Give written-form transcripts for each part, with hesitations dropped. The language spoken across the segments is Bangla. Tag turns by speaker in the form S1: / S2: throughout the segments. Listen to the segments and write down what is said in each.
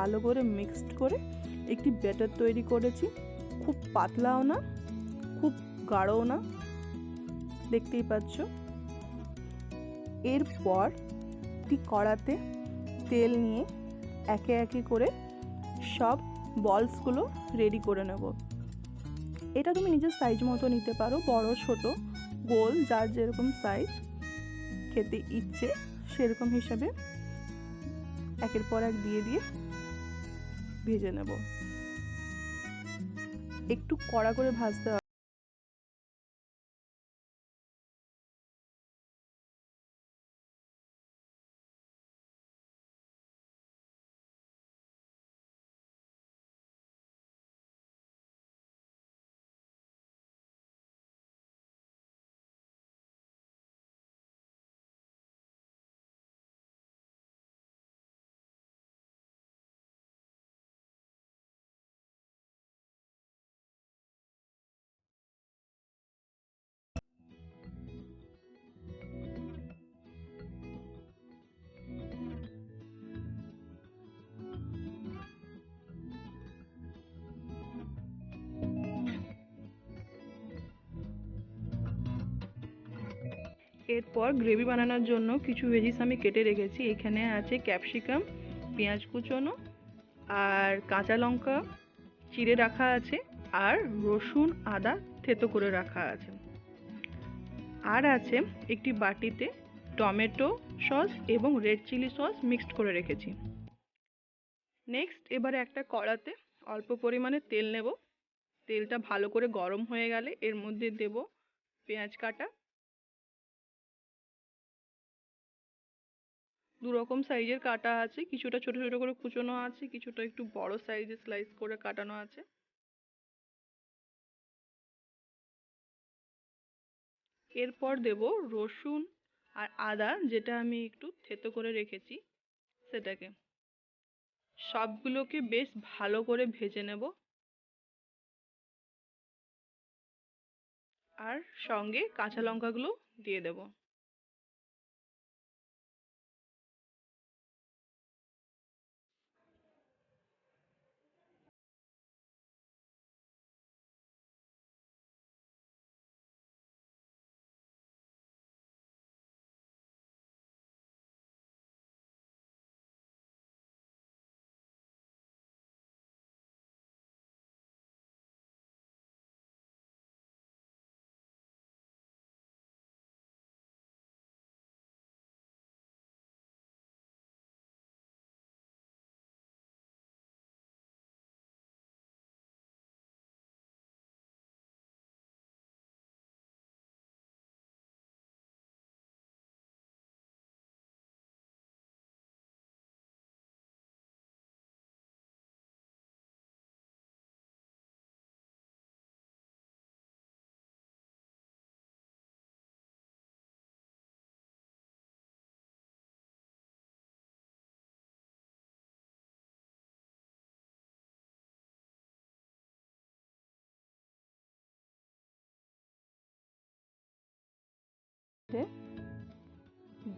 S1: ভালো করে মিক্সড করে একটি ব্যাটার তৈরি করেছি। খুব পাতলাও না, খুব গাঢ়ও না, দেখতেই পাচ্ছ। এরপর একটি কড়াতে তেল নিয়ে একে একে করে সব বলসগুলো রেডি করে নেব। এটা তুমি নিজের সাইজ মতো নিতে পারো, বড় ছোট গোল, যার যেরকম সাইজ খেতে ইচ্ছে সেরকম হিসাবে একের পর এক দিয়ে দিয়ে ভেজে নেব। একটু কড়া করে ভাজতে হবে। এরপর গ্রেভি বানানোর জন্য কিছু ভেজিস আমি কেটে রেখেছি। এখানে আছে ক্যাপসিকাম, পেঁয়াজ কুচোনো, আর কাঁচা লঙ্কা চিড়ে রাখা আছে, আর রসুন আদা থেতো করে রাখা আছে। আর আছে একটি বাটিতে টমেটো সস এবং রেড চিলি সস মিক্সড করে রেখেছি। নেক্সট এবারে একটা কড়াতে অল্প পরিমাণে তেল নেব। তেলটা ভালো করে গরম হয়ে গেলে এর মধ্যে দেব পেঁয়াজ কাটা। দু রকম সাইজের কাটা আছে, কিছুটা ছোট ছোট করে কুচোনো আছে, কিছুটা একটু বড় সাইজে স্লাইস করে কাটানো আছে। এরপর দেব রসুন আর আদা, যেটা আমি একটু থেতো করে রেখেছি সেটাকে। সবগুলোকে বেশ ভালো করে ভেজে নেব, আর সঙ্গে কাঁচা লঙ্কাগুলো দিয়ে দেব।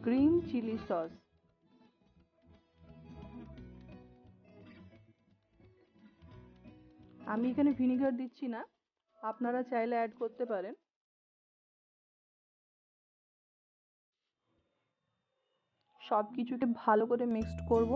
S1: গ্রিন চিলি সস, আমি এখানে ভিনিগার দিচ্ছি না, আপনারা চাইলে অ্যাড করতে পারেন। সব কিছুকে ভালো করে মিক্সড করব।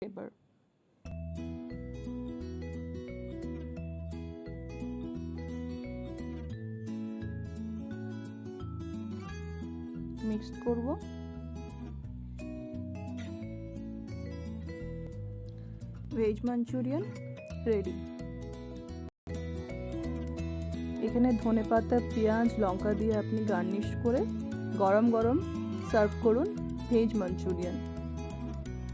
S1: এবার মিক্স করব। Veg Manchurian ready. এখানে ধনেপাতা, পেঁয়াজ, লঙ্কা দিয়ে আপনি গার্নিশ করে গরম গরম সার্ভ করুন ভেজ মাঞ্চুরিয়ান।